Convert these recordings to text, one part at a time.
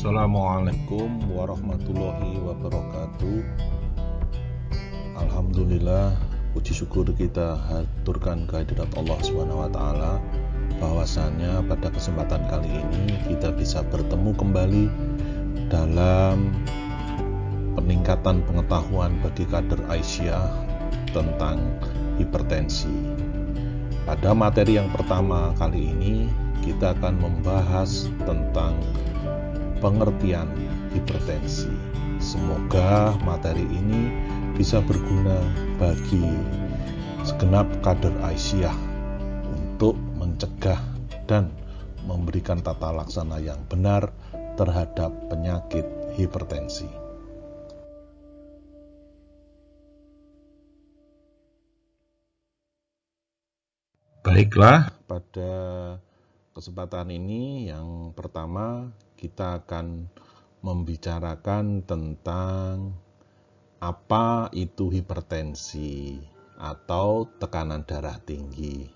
Assalamualaikum warahmatullahi wabarakatuh. Alhamdulillah, puji syukur kita haturkan kehadirat Allah SWT bahwasanya pada kesempatan kali ini kita bisa bertemu kembali dalam peningkatan pengetahuan bagi kader Aisyah tentang hipertensi. Pada materi yang pertama kali ini kita akan membahas tentang pengertian hipertensi. Semoga materi ini bisa berguna bagi segenap kader Aisyah untuk mencegah dan memberikan tata laksana yang benar terhadap penyakit hipertensi. Baiklah, pada kesempatan ini yang pertama kita akan membicarakan tentang apa itu hipertensi atau tekanan darah tinggi.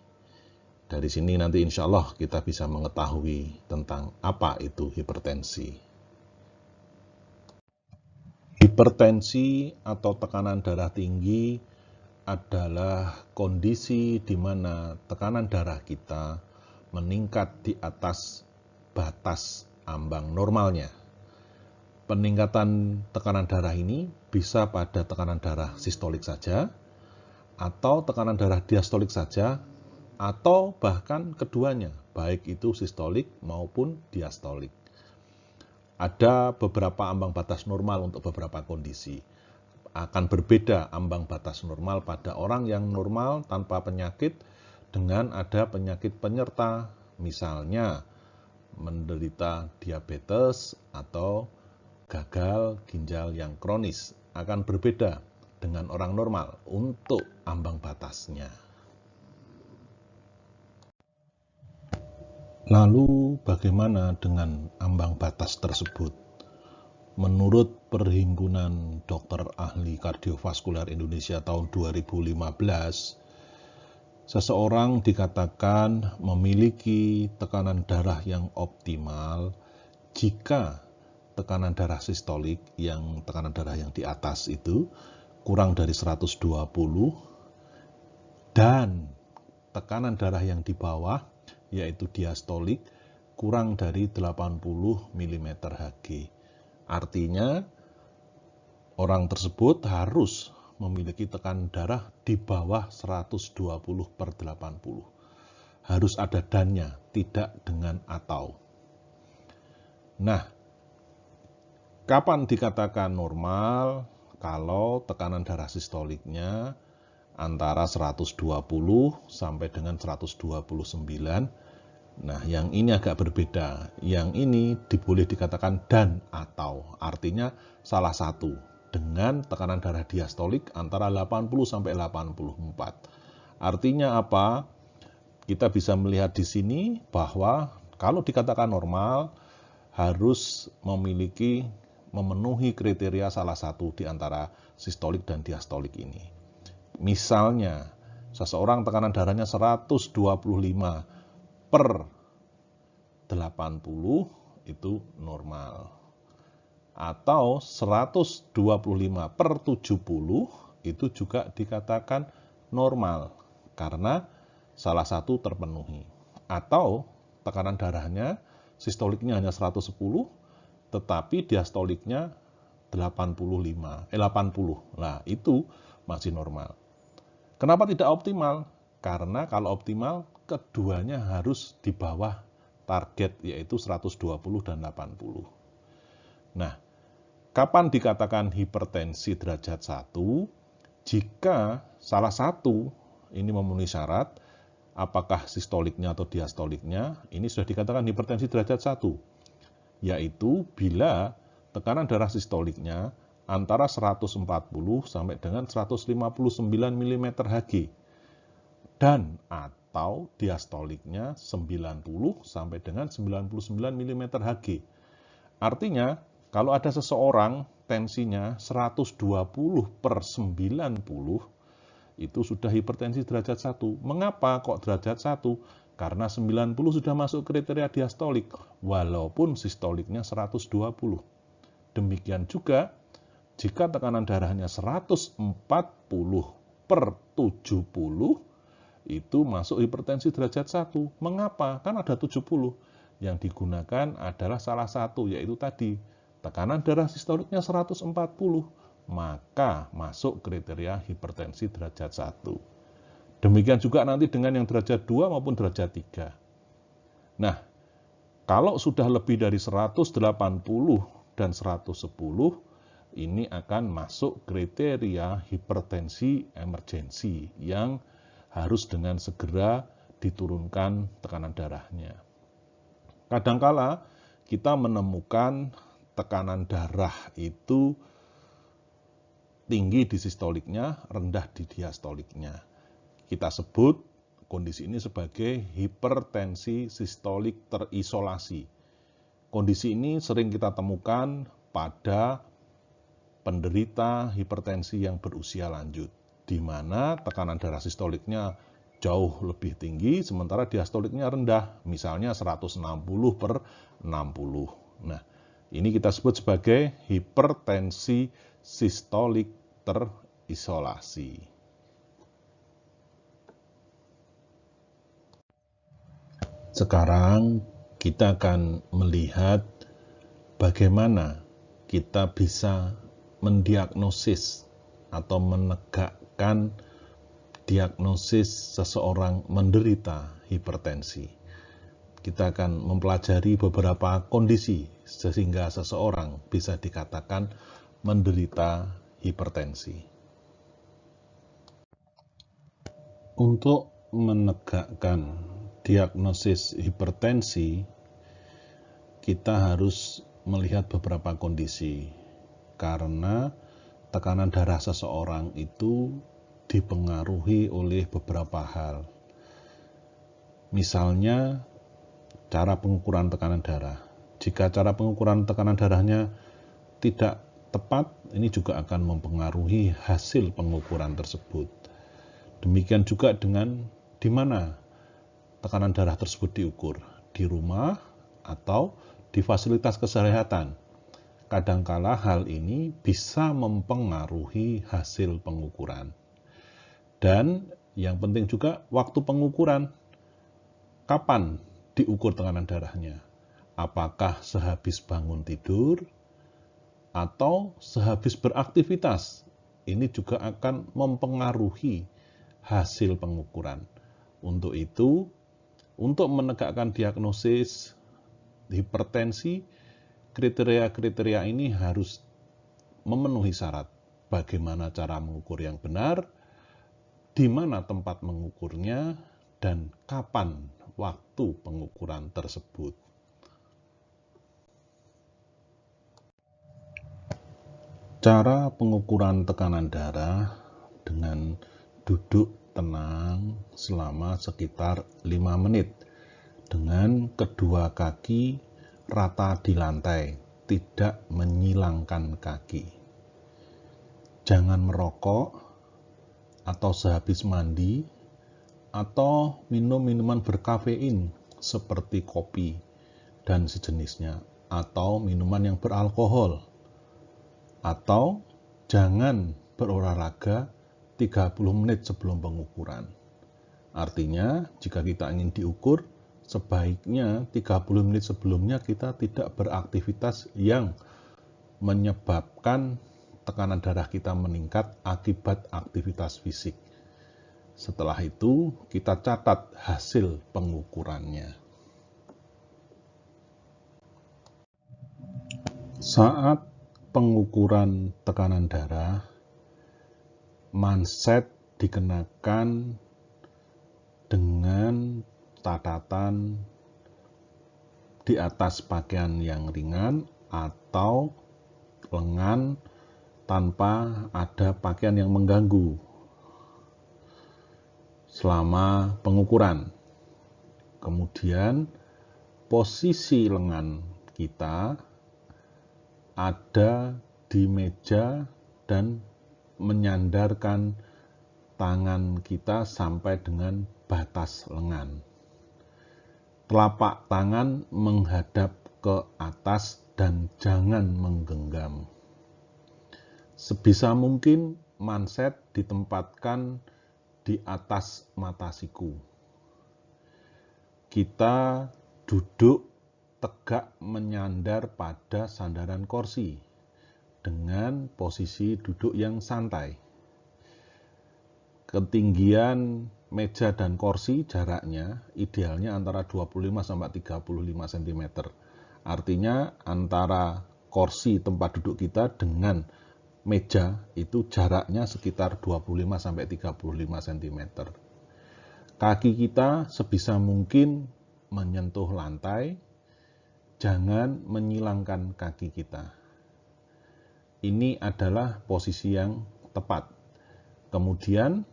Dari sini nanti insya Allah kita bisa mengetahui tentang apa itu hipertensi. Hipertensi atau tekanan darah tinggi adalah kondisi di mana tekanan darah kita meningkat di atas batas ambang normalnya. Peningkatan tekanan darah ini bisa pada tekanan darah sistolik saja, atau tekanan darah diastolik saja, atau bahkan keduanya, baik itu sistolik maupun diastolik. Ada beberapa ambang batas normal untuk beberapa kondisi. Akan berbeda ambang batas normal pada orang yang normal tanpa penyakit dengan ada penyakit penyerta, misalnya menderita diabetes atau gagal ginjal yang kronis, akan berbeda dengan orang normal untuk ambang batasnya. Lalu bagaimana dengan ambang batas tersebut? Menurut Perhimpunan Dokter Ahli Kardiovaskular Indonesia tahun 2015, seseorang dikatakan memiliki tekanan darah yang optimal jika tekanan darah sistolik, yang tekanan darah yang di atas itu kurang dari 120, dan tekanan darah yang di bawah yaitu diastolik kurang dari 80 mm Hg. Artinya orang tersebut harus memiliki tekanan darah di bawah 120/80. Harus ada dannya, tidak dengan atau. Nah, kapan dikatakan normal? Kalau tekanan darah sistoliknya antara 120 sampai dengan 129. Nah, yang ini agak berbeda. Yang ini boleh dikatakan dan atau. Artinya salah satu. Dengan tekanan darah diastolik antara 80 sampai 84. Artinya apa? Kita bisa melihat di sini bahwa kalau dikatakan normal harus memenuhi kriteria salah satu di antara sistolik dan diastolik ini. Misalnya, seseorang tekanan darahnya 125/80 itu normal. Atau 125/70 itu juga dikatakan normal karena salah satu terpenuhi. Atau tekanan darahnya sistoliknya hanya 110 tetapi diastoliknya 80. Nah, itu masih normal. Kenapa tidak optimal? Karena kalau optimal keduanya harus di bawah target yaitu 120 dan 80. Nah, kapan dikatakan hipertensi derajat 1? Jika salah satu ini memenuhi syarat, apakah sistoliknya atau diastoliknya, ini sudah dikatakan hipertensi derajat 1, yaitu bila tekanan darah sistoliknya antara 140 sampai dengan 159 mm Hg, dan atau diastoliknya 90 sampai dengan 99 mm Hg. Artinya, kalau ada seseorang tensinya 120/90, itu sudah hipertensi derajat 1. Mengapa kok derajat 1? karena 90 sudah masuk kriteria diastolik, walaupun sistoliknya 120. Demikian juga, jika tekanan darahnya 140/70, itu masuk hipertensi derajat 1. Mengapa? Kan ada 70. Yang digunakan adalah salah satu, yaitu tadi, tekanan darah sistoliknya 140, maka masuk kriteria hipertensi derajat 1. Demikian juga nanti dengan yang derajat 2 maupun derajat 3. Nah, kalau sudah lebih dari 180 dan 110, ini akan masuk kriteria hipertensi emergensi yang harus dengan segera diturunkan tekanan darahnya. Kadangkala kita menemukan tekanan darah itu tinggi di sistoliknya, rendah di diastoliknya. Kita sebut kondisi ini sebagai hipertensi sistolik terisolasi. Kondisi ini sering kita temukan pada penderita hipertensi yang berusia lanjut, di mana tekanan darah sistoliknya jauh lebih tinggi, sementara diastoliknya rendah, misalnya 160/60. Nah, ini kita sebut sebagai hipertensi sistolik terisolasi. Sekarang kita akan melihat bagaimana kita bisa mendiagnosis atau menegakkan diagnosis seseorang menderita hipertensi. Kita akan mempelajari beberapa kondisi sehingga seseorang bisa dikatakan menderita hipertensi. Untuk menegakkan diagnosis hipertensi, kita harus melihat beberapa kondisi, karena tekanan darah seseorang itu dipengaruhi oleh beberapa hal. Misalnya, cara pengukuran tekanan darah. Jika cara pengukuran tekanan darahnya tidak tepat, ini juga akan mempengaruhi hasil pengukuran tersebut. Demikian juga dengan di mana tekanan darah tersebut diukur, di rumah atau di fasilitas kesehatan. Kadangkala hal ini bisa mempengaruhi hasil pengukuran. Dan yang penting juga waktu pengukuran. Kapan diukur tekanan darahnya? Apakah sehabis bangun tidur atau sehabis beraktivitas? Ini juga akan mempengaruhi hasil pengukuran. Untuk itu, untuk menegakkan diagnosis hipertensi, kriteria-kriteria ini harus memenuhi syarat. Bagaimana cara mengukur yang benar, di mana tempat mengukurnya, dan kapan waktu pengukuran tersebut. Cara pengukuran tekanan darah dengan duduk tenang selama sekitar 5 menit dengan kedua kaki rata di lantai, tidak menyilangkan kaki. Jangan merokok atau sehabis mandi atau minum minuman berkafein seperti kopi dan sejenisnya, atau minuman yang beralkohol, atau jangan berolahraga 30 menit sebelum pengukuran. Artinya, jika kita ingin diukur, sebaiknya 30 menit sebelumnya kita tidak beraktivitas yang menyebabkan tekanan darah kita meningkat akibat aktivitas fisik. Setelah itu, kita catat hasil pengukurannya. Saat pengukuran tekanan darah, manset dikenakan dengan catatan di atas pakaian yang ringan atau lengan tanpa ada pakaian yang mengganggu selama pengukuran. Kemudian posisi lengan kita ada di meja dan menyandarkan tangan kita sampai dengan batas lengan. Telapak tangan menghadap ke atas dan jangan menggenggam. Sebisa mungkin manset ditempatkan di atas mata siku. Kita duduk tegak menyandar pada sandaran kursi dengan posisi duduk yang santai. Ketinggian meja dan kursi jaraknya idealnya antara 25-35 cm. Artinya antara kursi tempat duduk kita dengan meja itu jaraknya sekitar 25-35 cm. Kaki kita sebisa mungkin menyentuh lantai, jangan menyilangkan kaki kita. Ini adalah posisi yang tepat. Kemudian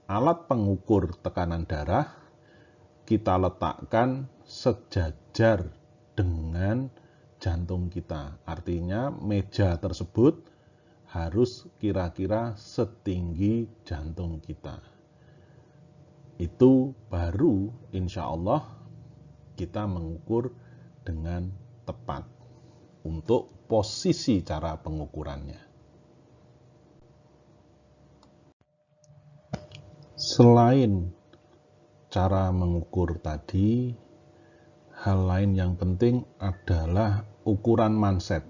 alat pengukur tekanan darah kita letakkan sejajar dengan jantung kita. Artinya meja tersebut harus kira-kira setinggi jantung kita. Itu baru insya Allah kita mengukur dengan tepat untuk posisi cara pengukurannya. Selain cara mengukur tadi, hal lain yang penting adalah ukuran manset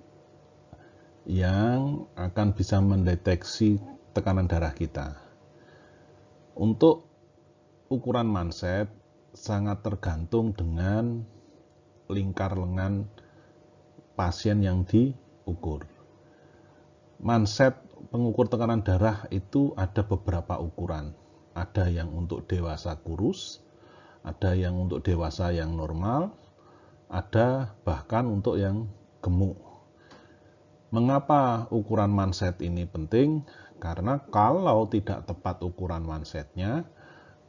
yang akan bisa mendeteksi tekanan darah kita. Untuk ukuran manset sangat tergantung dengan lingkar lengan pasien yang diukur. Manset pengukur tekanan darah itu ada beberapa ukuran. Ada yang untuk dewasa kurus, ada yang untuk dewasa yang normal, ada bahkan untuk yang gemuk. Mengapa ukuran manset ini penting? Karena kalau tidak tepat ukuran mansetnya,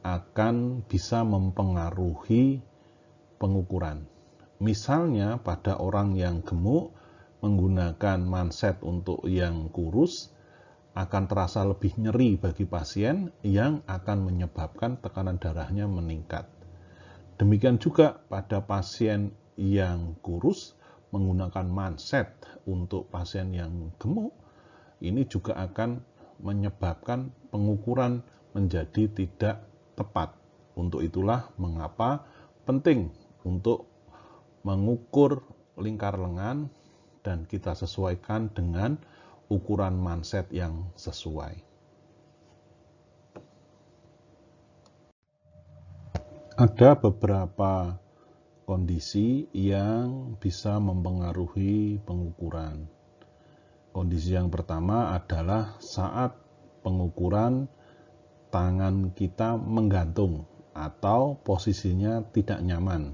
akan bisa mempengaruhi pengukuran. Misalnya pada orang yang gemuk menggunakan manset untuk yang kurus akan terasa lebih nyeri bagi pasien yang akan menyebabkan tekanan darahnya meningkat. Demikian juga pada pasien yang kurus menggunakan manset untuk pasien yang gemuk, ini juga akan menyebabkan pengukuran menjadi tidak tepat. Untuk itulah mengapa penting untuk mengukur lingkar lengan dan kita sesuaikan dengan ukuran manset yang sesuai. Ada beberapa kondisi yang bisa mempengaruhi pengukuran. Kondisi yang pertama adalah saat pengukuran tangan kita menggantung atau posisinya tidak nyaman.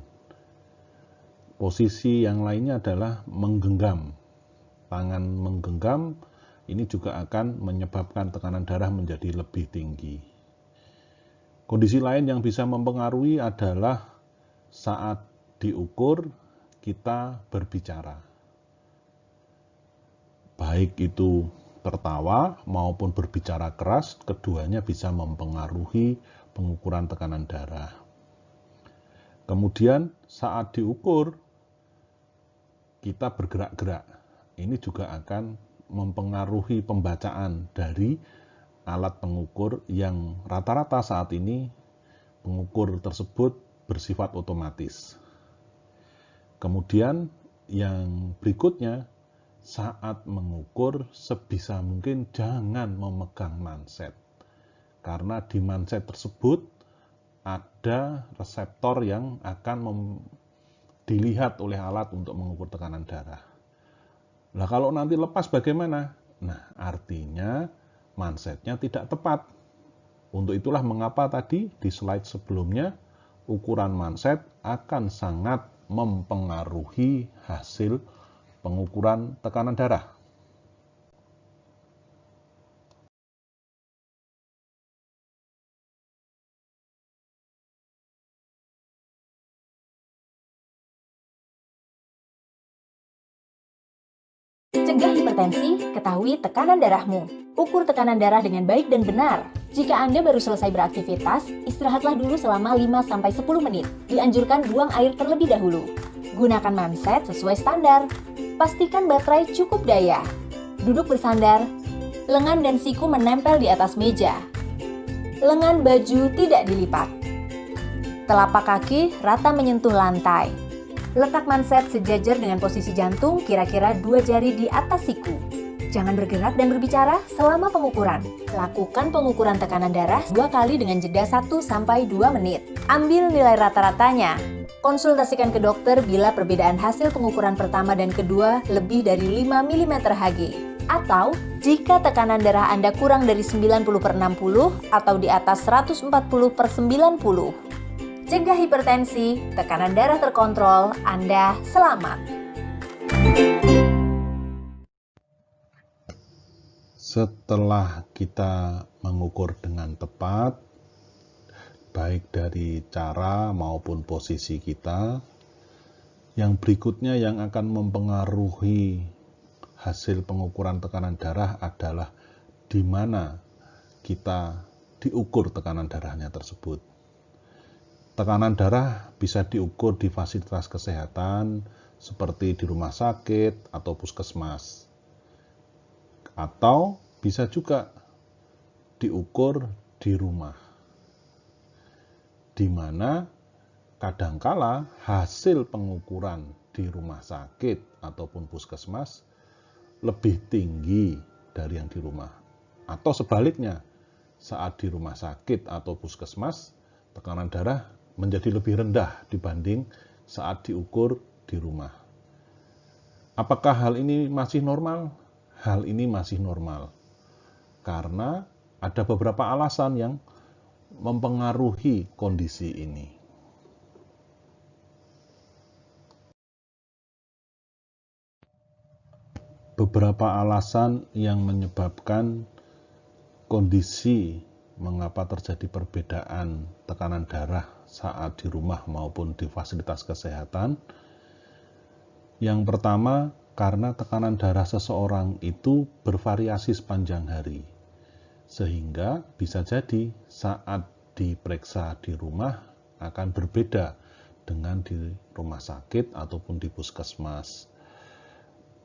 Posisi yang lainnya adalah menggenggam. Tangan menggenggam ini juga akan menyebabkan tekanan darah menjadi lebih tinggi. Kondisi lain yang bisa mempengaruhi adalah saat diukur kita berbicara. Baik itu tertawa maupun berbicara keras, keduanya bisa mempengaruhi pengukuran tekanan darah. Kemudian saat diukur kita bergerak-gerak. Ini juga akan mempengaruhi pembacaan dari alat pengukur yang rata-rata saat ini pengukur tersebut bersifat otomatis. Kemudian yang berikutnya, saat mengukur sebisa mungkin jangan memegang manset. Karena di manset tersebut ada reseptor yang akan dilihat oleh alat untuk mengukur tekanan darah. Nah, kalau nanti lepas bagaimana? Nah, artinya mansetnya tidak tepat. Untuk itulah mengapa tadi di slide sebelumnya ukuran manset akan sangat mempengaruhi hasil pengukuran tekanan darah. Cegah hipertensi, ketahui tekanan darahmu. Ukur tekanan darah dengan baik dan benar. Jika Anda baru selesai beraktivitas, istirahatlah dulu selama 5-10 menit. Dianjurkan buang air terlebih dahulu. Gunakan manset sesuai standar. Pastikan baterai cukup daya. Duduk bersandar. Lengan dan siku menempel di atas meja. Lengan baju tidak dilipat. Telapak kaki rata menyentuh lantai. Letak manset sejajar dengan posisi jantung kira-kira 2 jari di atas siku. Jangan bergerak dan berbicara selama pengukuran. Lakukan pengukuran tekanan darah 2 kali dengan jeda 1-2 menit. Ambil nilai rata-ratanya. Konsultasikan ke dokter bila perbedaan hasil pengukuran pertama dan kedua lebih dari 5 mm Hg. Atau jika tekanan darah Anda kurang dari 90/60 atau di atas 140/90. Cegah hipertensi, tekanan darah terkontrol, Anda selamat. Setelah kita mengukur dengan tepat, baik dari cara maupun posisi kita, yang berikutnya yang akan mempengaruhi hasil pengukuran tekanan darah adalah di mana kita diukur tekanan darahnya tersebut. Tekanan darah bisa diukur di fasilitas kesehatan seperti di rumah sakit atau puskesmas. Atau bisa juga diukur di rumah. Di mana kadangkala hasil pengukuran di rumah sakit ataupun puskesmas lebih tinggi dari yang di rumah. Atau sebaliknya, saat di rumah sakit atau puskesmas, tekanan darah menjadi lebih rendah dibanding saat diukur di rumah. Apakah hal ini masih normal? Hal ini masih normal. Karena ada beberapa alasan yang mempengaruhi kondisi ini. Beberapa alasan yang menyebabkan kondisi mengapa terjadi perbedaan tekanan darah saat di rumah maupun di fasilitas kesehatan. Yang pertama, karena tekanan darah seseorang itu bervariasi sepanjang hari. Sehingga bisa jadi saat diperiksa di rumah akan berbeda dengan di rumah sakit ataupun di puskesmas.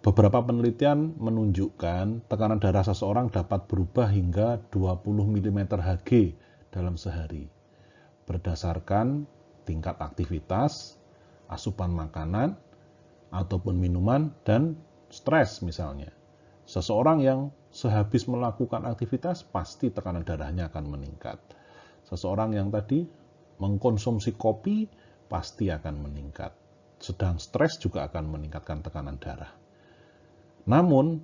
Beberapa penelitian menunjukkan tekanan darah seseorang dapat berubah hingga 20 mm Hg dalam sehari, berdasarkan tingkat aktivitas, asupan makanan, ataupun minuman, dan stres misalnya. Seseorang yang sehabis melakukan aktivitas, pasti tekanan darahnya akan meningkat. Seseorang yang tadi mengkonsumsi kopi, pasti akan meningkat. Sedang stres juga akan meningkatkan tekanan darah. Namun,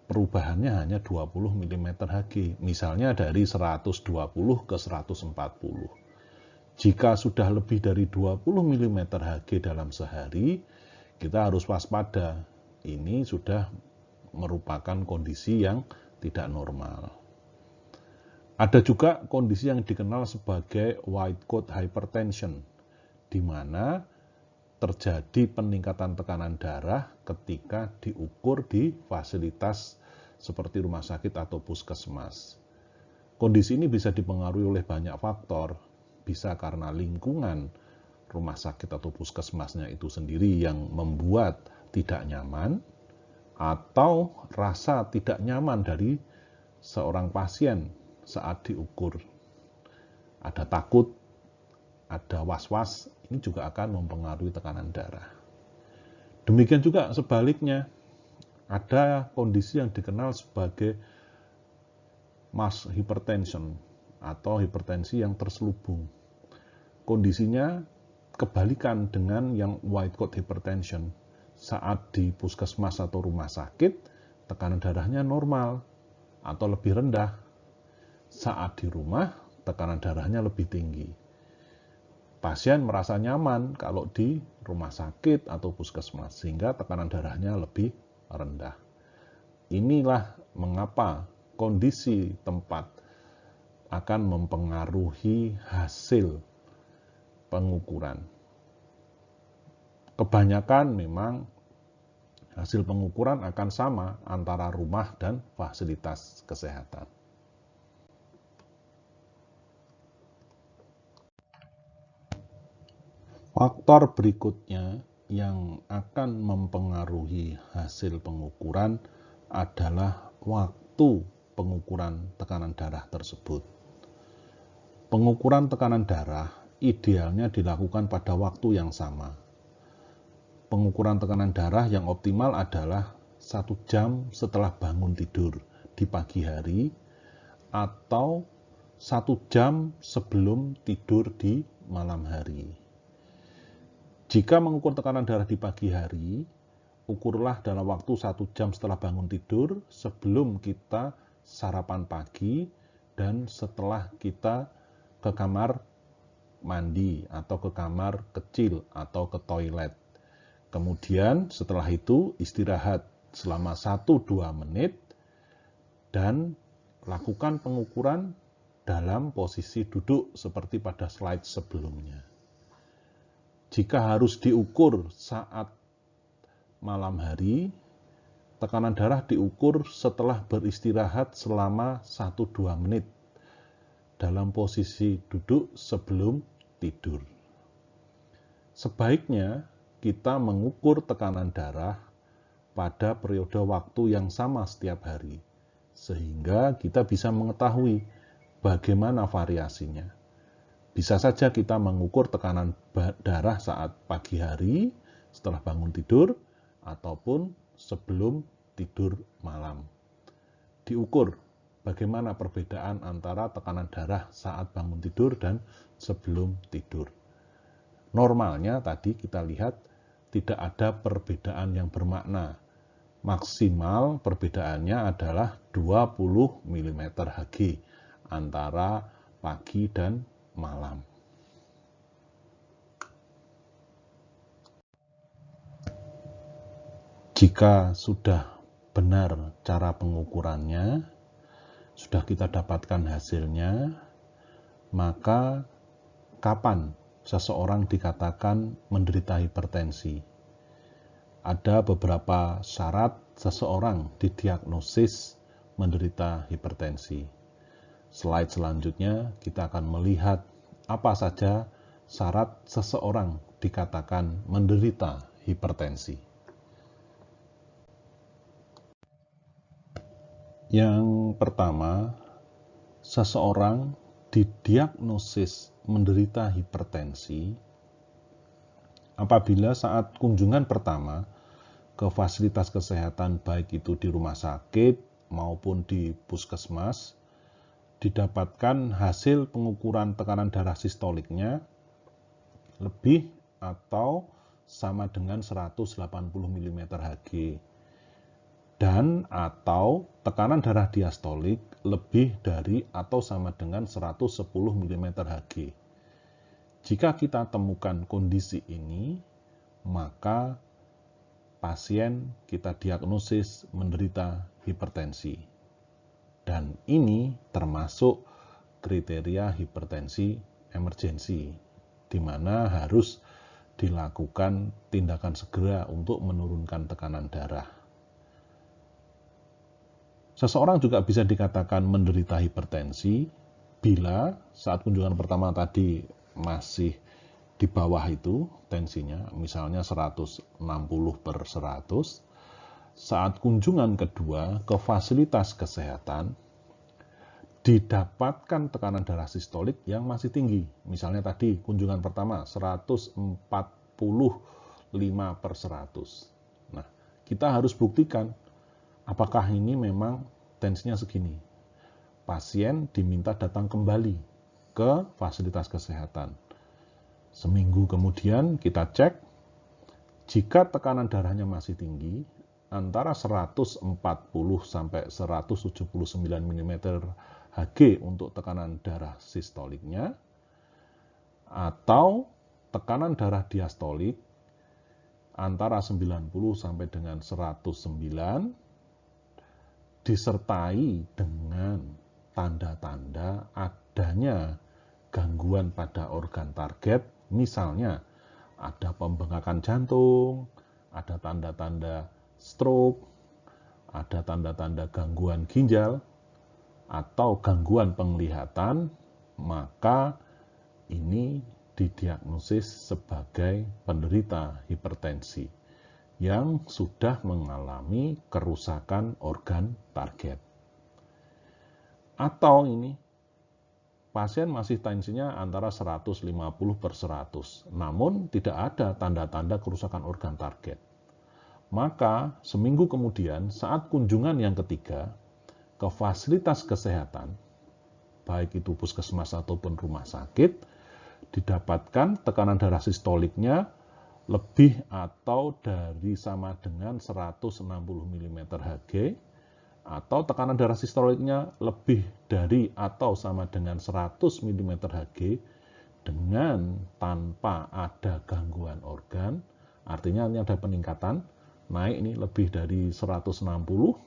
perubahannya hanya 20 mm Hg, misalnya dari 120 ke 140. Jika sudah lebih dari 20 mm Hg dalam sehari, kita harus waspada. Ini sudah merupakan kondisi yang tidak normal. Ada juga kondisi yang dikenal sebagai white coat hypertension, di mana terjadi peningkatan tekanan darah ketika diukur di fasilitas seperti rumah sakit atau puskesmas. Kondisi ini bisa dipengaruhi oleh banyak faktor, bisa karena lingkungan rumah sakit atau puskesmasnya itu sendiri yang membuat tidak nyaman, atau rasa tidak nyaman dari seorang pasien saat diukur. Ada takut, ada was-was, ini juga akan mempengaruhi tekanan darah. Demikian juga sebaliknya, ada kondisi yang dikenal sebagai mass hypertension atau hipertensi yang terselubung. Kondisinya kebalikan dengan yang white coat hypertension. Saat di puskesmas atau rumah sakit, tekanan darahnya normal atau lebih rendah. Saat di rumah, tekanan darahnya lebih tinggi. Pasien merasa nyaman kalau di rumah sakit atau puskesmas, sehingga tekanan darahnya lebih rendah. Inilah mengapa kondisi tempat akan mempengaruhi hasil pengukuran. Kebanyakan memang hasil pengukuran akan sama antara rumah dan fasilitas kesehatan. Faktor berikutnya yang akan mempengaruhi hasil pengukuran adalah waktu pengukuran tekanan darah tersebut. Pengukuran tekanan darah idealnya dilakukan pada waktu yang sama. Pengukuran tekanan darah yang optimal adalah 1 jam setelah bangun tidur di pagi hari atau 1 jam sebelum tidur di malam hari. Jika mengukur tekanan darah di pagi hari, ukurlah dalam waktu 1 jam setelah bangun tidur sebelum kita sarapan pagi dan setelah kita ke kamar mandi atau ke kamar kecil atau ke toilet. Kemudian setelah itu istirahat selama 1-2 menit dan lakukan pengukuran dalam posisi duduk seperti pada slide sebelumnya. Jika harus diukur saat malam hari, tekanan darah diukur setelah beristirahat selama 1-2 menit dalam posisi duduk sebelum tidur. Sebaiknya kita mengukur tekanan darah pada periode waktu yang sama setiap hari, sehingga kita bisa mengetahui bagaimana variasinya. Bisa saja kita mengukur tekanan darah saat pagi hari setelah bangun tidur ataupun sebelum tidur malam. Diukur bagaimana perbedaan antara tekanan darah saat bangun tidur dan sebelum tidur. Normalnya tadi kita lihat tidak ada perbedaan yang bermakna. Maksimal perbedaannya adalah 20 mm Hg antara pagi dan malam. Jika sudah benar cara pengukurannya, sudah kita dapatkan hasilnya, maka kapan seseorang dikatakan menderita hipertensi? Ada beberapa syarat seseorang didiagnosis menderita hipertensi. Slide selanjutnya kita akan melihat apa saja syarat seseorang dikatakan menderita hipertensi. Yang pertama, seseorang didiagnosis menderita hipertensi apabila saat kunjungan pertama ke fasilitas kesehatan baik itu di rumah sakit maupun di puskesmas didapatkan hasil pengukuran tekanan darah sistoliknya lebih atau sama dengan 180 mm Hg dan atau tekanan darah diastolik lebih dari atau sama dengan 110 mm Hg. Jika kita temukan kondisi ini, maka pasien kita diagnosis menderita hipertensi. Dan ini termasuk kriteria hipertensi emergensi, di mana harus dilakukan tindakan segera untuk menurunkan tekanan darah. Seseorang juga bisa dikatakan menderita hipertensi bila saat kunjungan pertama tadi masih di bawah itu tensinya, misalnya 160/100, saat kunjungan kedua ke fasilitas kesehatan didapatkan tekanan darah sistolik yang masih tinggi. Misalnya tadi kunjungan pertama 145/100. Nah, kita harus buktikan apakah ini memang tensinya segini. Pasien diminta datang kembali ke fasilitas kesehatan. Seminggu kemudian kita cek, jika tekanan darahnya masih tinggi, antara 140 sampai 179 mm Hg untuk tekanan darah sistoliknya, atau tekanan darah diastolik antara 90 sampai dengan 109, disertai dengan tanda-tanda adanya gangguan pada organ target, misalnya ada pembengkakan jantung, ada tanda-tanda stroke, ada tanda-tanda gangguan ginjal, atau gangguan penglihatan, maka ini didiagnosis sebagai penderita hipertensi yang sudah mengalami kerusakan organ target. Atau ini pasien masih tensinya antara 150/100, namun tidak ada tanda-tanda kerusakan organ target. Maka seminggu kemudian saat kunjungan yang ketiga ke fasilitas kesehatan, baik itu puskesmas ataupun rumah sakit, didapatkan tekanan darah sistoliknya lebih atau dari sama dengan 160 mm Hg, atau tekanan darah sistoliknya lebih dari atau sama dengan 100 mm Hg dengan tanpa ada gangguan organ, artinya ini ada peningkatan, naik ini lebih dari 160,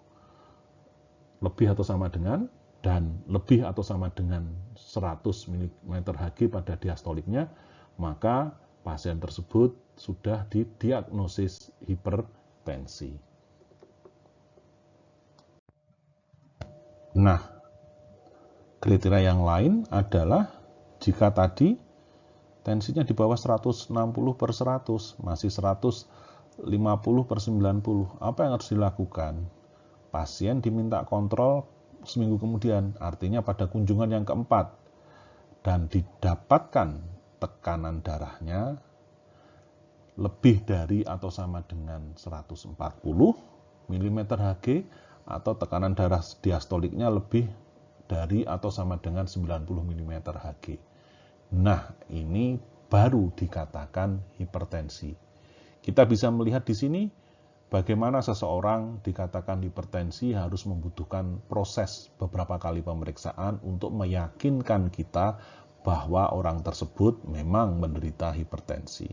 lebih atau sama dengan, dan lebih atau sama dengan 100 mm Hg pada diastoliknya, maka pasien tersebut sudah didiagnosis hipertensi. Nah, kriteria yang lain adalah jika tadi tensinya di bawah 160/100, masih 150/90, apa yang harus dilakukan? Pasien diminta kontrol seminggu kemudian, artinya pada kunjungan yang keempat, dan didapatkan tekanan darahnya lebih dari atau sama dengan 140 mm Hg, atau tekanan darah diastoliknya lebih dari atau sama dengan 90 mm Hg. Nah, ini baru dikatakan hipertensi. Kita bisa melihat di sini bagaimana seseorang dikatakan hipertensi harus membutuhkan proses beberapa kali pemeriksaan untuk meyakinkan kita bahwa orang tersebut memang menderita hipertensi.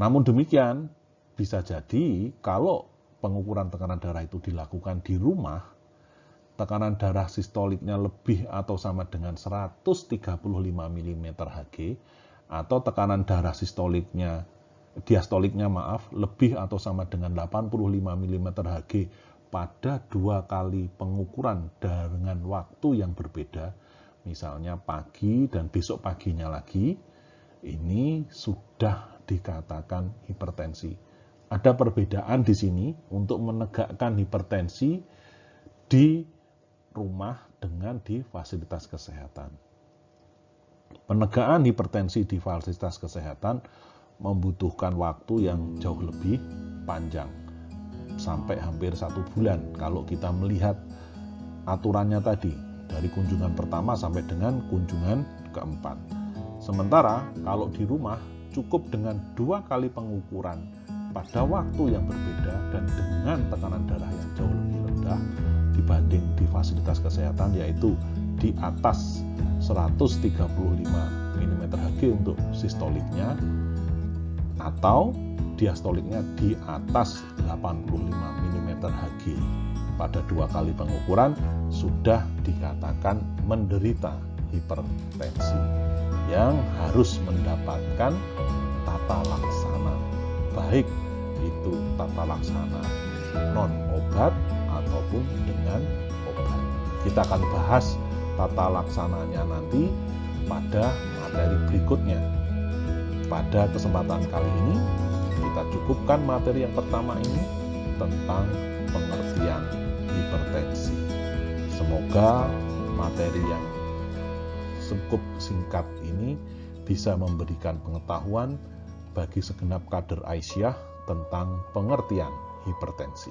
Namun demikian, bisa jadi kalau pengukuran tekanan darah itu dilakukan di rumah, tekanan darah sistoliknya lebih atau sama dengan 135 mm Hg, atau tekanan darah diastoliknya lebih atau sama dengan 85 mm Hg pada 2 kali pengukuran dengan waktu yang berbeda, misalnya pagi dan besok paginya lagi, ini sudah dikatakan hipertensi. Ada perbedaan di sini untuk menegakkan hipertensi di rumah dengan di fasilitas kesehatan. Penegakan hipertensi di fasilitas kesehatan membutuhkan waktu yang jauh lebih panjang, sampai hampir 1 bulan kalau kita melihat aturannya tadi, dari kunjungan pertama sampai dengan kunjungan keempat. Sementara kalau di rumah cukup dengan 2 kali pengukuran pada waktu yang berbeda dan dengan tekanan darah yang jauh lebih rendah dibanding di fasilitas kesehatan, yaitu di atas 135 mm Hg untuk sistoliknya, atau diastoliknya di atas 85 mm Hg pada 2 kali pengukuran, sudah dikatakan menderita hipertensi yang harus mendapatkan tata laksana, baik itu tata laksana non obat ataupun dengan obat. Kita akan bahas tata laksananya nanti pada materi berikutnya. Pada kesempatan kali ini kita cukupkan materi yang pertama ini tentang pengertian hipertensi. Semoga materi yang cukup singkat ini bisa memberikan pengetahuan bagi segenap kader Aisyah tentang pengertian hipertensi.